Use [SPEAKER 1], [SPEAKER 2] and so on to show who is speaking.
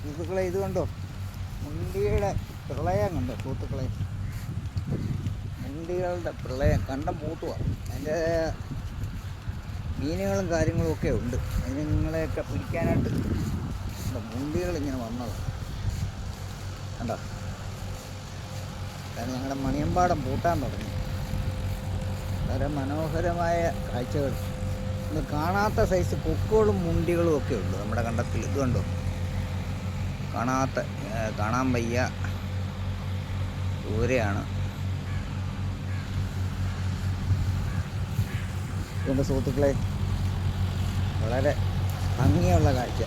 [SPEAKER 1] സുഹൃത്തുക്കളെ ഇത് കണ്ടോ, മുണ്ടിയുടെ പ്രളയം കണ്ടോ സുഹൃത്തുക്കളെ, മുണ്ടികളുടെ പ്രളയം കണ്ടം പൂട്ടുക. അതിൻ്റെ മീനുകളും കാര്യങ്ങളും ഒക്കെ ഉണ്ട്. അതിന് നിങ്ങളെയൊക്കെ പിടിക്കാനായിട്ട് മുണ്ടികളിങ്ങനെ വന്നതാണ് കണ്ടോ. കാരണം ഞങ്ങളുടെ മണിയമ്പാടം പൂട്ടാൻ തുടങ്ങി. വളരെ മനോഹരമായ കാഴ്ചകൾ. ഇന്ന് കാണാത്ത സൈസ് കൊക്കുകളും മുണ്ടികളും ഒക്കെ ഉണ്ട് നമ്മുടെ കണ്ടത്തിൽ. ഇത് കണ്ടോ, കാണാൻ വയ്യ, ദൂരെയാണ്. ഇതുകൊണ്ട് സുഹൃത്തുക്കളെ വളരെ ഭംഗിയുള്ള കാഴ്ച.